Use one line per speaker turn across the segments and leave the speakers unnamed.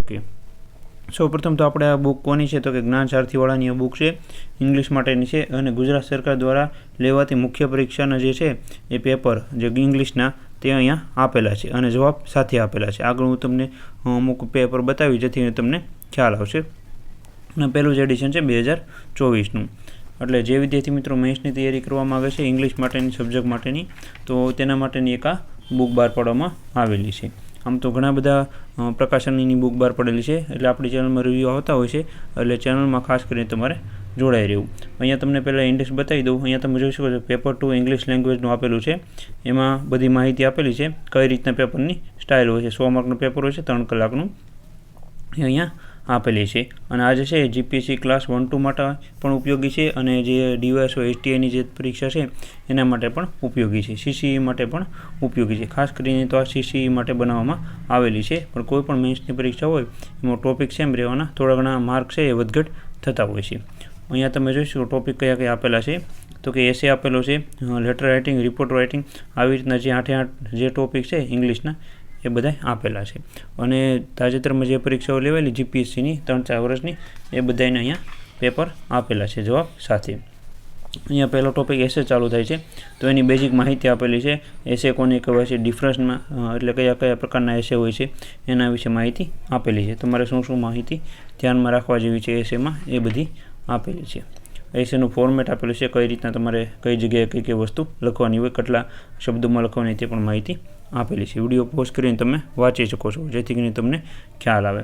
શકીએ। સૌપ્રથમ તો આપણે આ બુક કોની છે તો કે જ્ઞાન સારથીવાળાની આ બુક છે, ઇંગ્લિશ માટેની છે અને ગુજરાત સરકાર દ્વારા લેવાતી મુખ્ય પરીક્ષાના જે છે એ પેપર જે ઇંગ્લિશના તે અહીંયા આપેલા છે અને જવાબ સાથે આપેલા છે। આગળ હું તમને અમુક પેપર બતાવી જેથી તમને ખ્યાલ આવશે। અને પહેલું જ એડિશન છે 2024નું। એટલે જે વિદ્યાર્થી મિત્રો મેથ્સની તૈયારી કરવા માગે છે ઇંગ્લિશ માટેની સબ્જેક્ટ માટેની તો તેના માટેની એક આ બુક બહાર પાડવામાં આવેલી છે। આમ તો ઘણા બધા પ્રકાશનની બુક બહાર પડેલી છે, એટલે આપણી ચેનલમાં રિવ્યૂ આવતા હોય છે, એટલે ચેનલમાં ખાસ કરીને તમારે જોડાઈ રહેવું। અહીંયા તમને પહેલાં ઇન્ડેક્સ બતાવી દઉં। અહીંયા તમે જોઈ શકો છો પેપર 2 ઇંગ્લિશ લેંગ્વેજનું આપેલું છે, એમાં બધી માહિતી આપેલી છે કઈ રીતના પેપરની સ્ટાઇલ હોય છે। 100 માર્કનું પેપર હોય છે 3 કલાકનું, એ અહીંયા આપેલી છે। અને આ જે છે જીપીએસસી ક્લાસ 1-2 માટે પણ ઉપયોગી છે અને જે ડીવાયએસઓ એસટીઆઈની જે પરીક્ષા છે એના માટે પણ ઉપયોગી છે, સીસીઈ માટે પણ ઉપયોગી છે। ખાસ કરીને તો આ સીસીઈ માટે બનાવવામાં આવેલી છે, પણ કોઈ પણ મેથ્સની પરીક્ષા હોય એમાં ટોપિક સેમ રહેવાના, થોડા ઘણા માર્ક છે એ વધઘટ થતા હોય છે। અહીંયા તમે જોઈશું ટોપિક કયા કયા આપેલા છે તો કે એસે આપેલો છે, લેટર રાઇટિંગ, રિપોર્ટ રાઇટિંગ, આવી રીતના જે 8 જે ટોપિક છે ઇંગ્લિશના એ બધા આપેલા છે। અને તાજેતરમાં જે પરીક્ષાઓ લેવાયેલી જીપીએસસીની 3-4 વર્ષની એ બધાને અહીંયા પેપર આપેલા છે જવાબ સાથે। અહીંયા પહેલો ટોપિક એસે ચાલુ થાય છે તો એની બેઝિક માહિતી આપેલી છે। એસે કોને કહેવાય છે, ડિફરન્સમાં એટલે કયા કયા પ્રકારના એસે હોય છે એના વિશે માહિતી આપેલી છે। તમારે શું શું માહિતી ધ્યાનમાં રાખવા જેવી છે એસેમાં એ બધી આપેલી છે। એસેનું ફોર્મેટ આપેલું છે, કઈ રીતના તમારે કઈ જગ્યાએ કઈ કઈ વસ્તુ લખવાની હોય, કેટલા શબ્દોમાં લખવાની તે પણ માહિતી આપેલી છે। વિડીયો પોઝ કરીને તમે વાંચી શકો છો જેથી કરીને તમને ખ્યાલ આવે।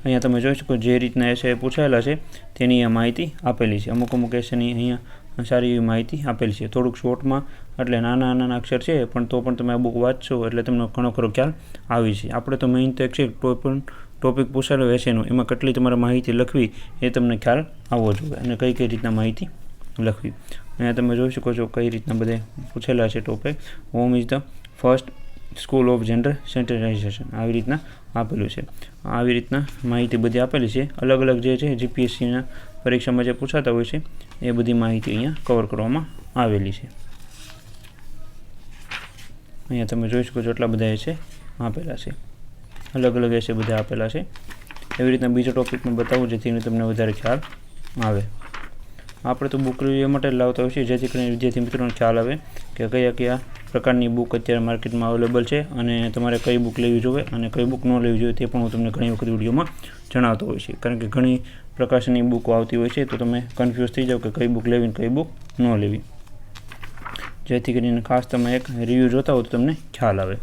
અહીંયા તમે જોઈ શકો જે રીતના એસે પૂછાયેલા છે તેની આ માહિતી આપેલી છે। અમુક એસેની અહીંયા સારી એવી માહિતી આપેલી છે, થોડુંક શોર્ટમાં, એટલે નાના અક્ષર છે પણ તો પણ તમે આ બુક વાંચશો એટલે તમને ઘણો ખરો ખ્યાલ આવી છે। આપણે તો મેઇન તો એક છે ટોપિક પૂછાયેલો એસેનો, એમાં કેટલી તમારે માહિતી લખવી એ તમને ખ્યાલ આવવો જોઈએ અને કઈ રીતના માહિતી લખવી। અહીંયા તમે જોઈ શકો છો કઈ રીતના બધા પૂછેલા છે topic. Home is the first school of gender centralisation, આવી રીતના આપેલું છે। આવી રીતના માહિતી બધી આપેલી છે। અલગ અલગ જે છે જીપીએસસીના પરીક્ષામાં જે પૂછાતા હોય છે એ બધી માહિતી અહીંયા કવર કરવામાં આવેલી છે। અહીંયા તમે જોઈ શકો છો એટલા બધા એસે આપેલા છે, અલગ અલગ એસે બધા આપેલા છે। એવી રીતના બીજો ટોપિક મેં બતાવું જેથી તમને વધારે ખ્યાલ આવે। આપણે તો બુક રિવ્યૂ માટે લાવતા હોઈએ છીએ જેથી કરીને વિદ્યાર્થી મિત્રોને ખ્યાલ આવે કે કયા કયા પ્રકારની બુક અત્યારે માર્કેટમાં અવેલેબલ છે અને તમારે કઈ બુક લેવી જોઈએ અને કઈ બુક ન લેવી જોઈએ તે પણ હું તમને ઘણી વખત વિડીયોમાં જણાવતો હોય છે, કારણ કે ઘણી પ્રકારની બુકો આવતી હોય છે તો તમે કન્ફ્યુઝ થઈ જાઓ કે કઈ બુક લેવી કઈ બુક ન લેવી, જેથી કરીને ખાસ તમે એક રિવ્યૂ જોતા હો તો તમને ખ્યાલ આવે।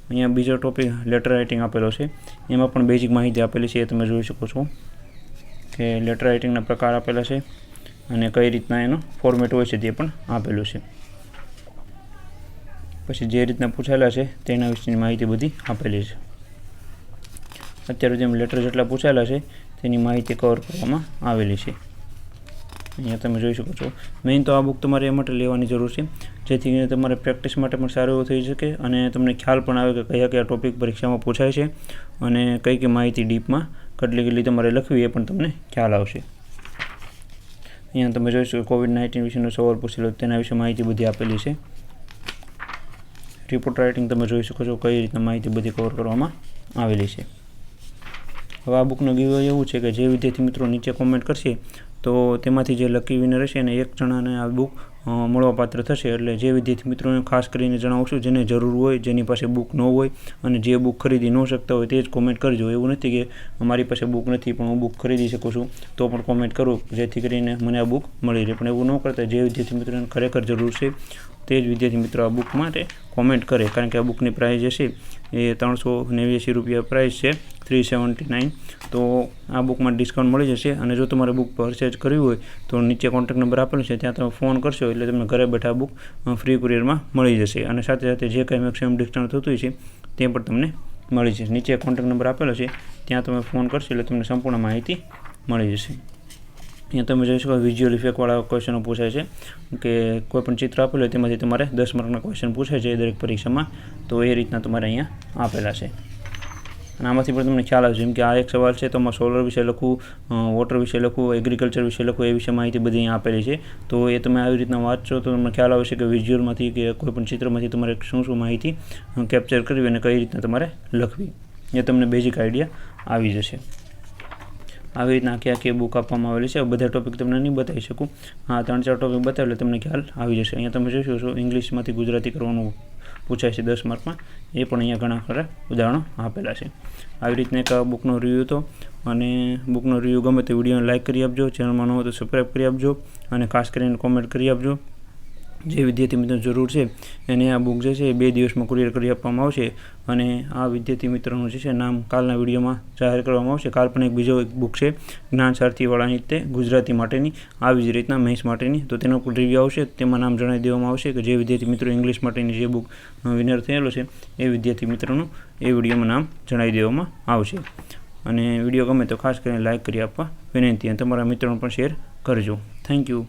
અહીંયા બીજો ટોપિક લેટર રાઇટિંગ આપેલો છે, એમાં પણ બેઝિક માહિતી આપેલી છે, એ તમે જોઈ શકો છો કે લેટર રાઇટિંગના પ્રકાર આપેલા છે અને કઈ રીતના એનો ફોર્મેટ હોય છે તે પણ આપેલું છે। પછી જે રીતના પૂછાયેલા છે તેના વિશેની માહિતી બધી આપેલી છે। અત્યારે જેમ લેટર જેટલા પૂછાયેલા છે તેની માહિતી કવર કરવામાં આવેલી છે। અહીંયા તમે જોઈ શકો છો। મેઇન તો આ બુક તમારે એ માટે લેવાની જરૂર છે જેથી કરીને તમારે પ્રેક્ટિસ માટે પણ સારું એવું થઈ શકે અને તમને ખ્યાલ પણ આવે કે કયા કયા ટોપિક પરીક્ષામાં પૂછાય છે અને કઈ કઈ માહિતી ડીપમાં કેટલી તમારે લખવી એ પણ તમને ખ્યાલ આવશે। અહીંયા તમે જોઈ શકો કોવિડ-19 વિશેનો સવાલ પૂછેલો તેના વિશે માહિતી બધી આપેલી છે। રિપોર્ટ રાઇટિંગ તમે જોઈ શકો છો કઈ રીતના માહિતી બધી કવર કરવામાં આવેલી છે। હવે આ બુકનો ગીવ એવું છે કે જે વિદ્યાર્થી મિત્રો નીચે કોમેન્ટ કરશે તો તેમાંથી જે લકી વિનર હશે અને એક જણાને આ બુક મળવાપાત્ર થશે। એટલે જે વિદ્યાર્થી મિત્રોને ખાસ કરીને જણાવું છું જેને જરૂર હોય, જેની પાસે બુક ન હોય અને જે બુક ખરીદી ન શકતા હોય તે જ કોમેન્ટ કરજો। એવું નથી કે અમારી પાસે બુક નથી પણ હું બુક ખરીદી શકું છું તો પણ કોમેન્ટ કરું જેથી કરીને મને આ બુક મળી રહે, પણ એવું ન કરતા જે વિદ્યાર્થી મિત્રોને ખરેખર જરૂર છે તે જ વિદ્યાર્થી મિત્રો આ બુક માટે કોમેન્ટ કરે, કારણ કે આ બુકની પ્રાઇસ જે છે એ 389 રૂપિયા પ્રાઇસ છે, 379। તો આ બુકમાં ડિસ્કાઉન્ટ મળી જશે અને જો તમારે બુક પરચેજ કરવી હોય તો નીચે કોન્ટેક્ટ નંબર આપેલો છે ત્યાં તમે ફોન કરશો એટલે તમને ઘરે બેઠા બુક ફ્રી કુરિયરમાં મળી જશે અને સાથે સાથે જે કંઈ મેક્સિમમ ડિસ્કાઉન્ટ થતું હોય છે તે પણ તમને મળી જશે। નીચે કોન્ટેક્ટ નંબર આપેલો છે ત્યાં તમે ફોન કરશો એટલે તમને સંપૂર્ણ માહિતી મળી જશે। અહીંયા તમે જોઈ શકો વિઝ્યુઅલ ઇફેક્ટવાળા ક્વેશ્ચનો પૂછાય છે કે કોઈ પણ ચિત્ર આપેલું હોય તેમાંથી તમારે 10 માર્કના ક્વેશ્ચન પૂછાય છે દરેક પરીક્ષામાં, તો એ રીતના તમારે અહીંયા આપેલા છે અને આમાંથી પણ તમને ખ્યાલ આવે, જેમ કે આ એક સવાલ છે તો આમાં સોલર વિશે લખવું, વોટર વિશે લખવું, એગ્રીકલ્ચર વિશે લખવું, એ વિશે માહિતી બધી અહીંયા આપેલી છે। તો એ તમે આવી રીતના વાંચશો તો તમને ખ્યાલ આવશે કે વિઝ્યુઅલમાંથી કે કોઈ પણ ચિત્રમાંથી તમારે શું માહિતી કેપ્ચર કરવી અને કઈ રીતના તમારે લખવી। એ તમને બેઝિક આઈડિયા આવી જશે. આવી રીતના આખી બુક આપવામાં આવેલી છે. બધા ટોપિક તમને નહીં બતાવી શકું, હા 3-4 ટોપિક બતાવે એટલે તમને ખ્યાલ આવી જશે. અહીંયા તમે જોઈ શકો છો ઇંગ્લિશમાંથી ગુજરાતી કરવાનું પૂછાય છે 10 માર્કમાં, એ પણ અહીંયા ઘણા ખરા ઉદાહરણો આપેલા છે. આવી રીતના એક બુકનો રિવ્યૂ હતો, અને બુકનો રિવ્યૂ ગમે તો વિડીયોને લાઇક કરી આપજો, ચેનલમાં ન હોય તો સબસ્ક્રાઈબ કરી આપજો, અને ખાસ કરીને કોમેન્ટ કરી આપજો. જે વિદ્યાર્થી મિત્રોને જરૂર છે એને આ બુક જે છે એ 2 દિવસમાં કુરિયર કરી આપવામાં આવશે, અને આ વિદ્યાર્થી મિત્રોનું જે છે નામ કાલના વિડીયોમાં જાહેર કરવામાં આવશે. કાલ પણ બીજો એક બુક છે જ્ઞાન સારથીવાળાની, તે ગુજરાતી માટેની આવી જ રીતના મેથ્સ માટેની, તો તેનો પણ રિવ્યૂ આવશે. તેમાં નામ જણાવી દેવામાં આવશે કે જે વિદ્યાર્થી મિત્રો ઇંગ્લિશ માટેની જે બુક વિનર થયેલો છે એ વિદ્યાર્થી મિત્રોનું એ વિડીયોમાં નામ જણાવી દેવામાં આવશે. અને વિડીયો ગમે તો ખાસ કરીને લાઇક કરી આપવા વિનંતી, અને તમારા મિત્રોને પણ શેર કરજો. Thank you.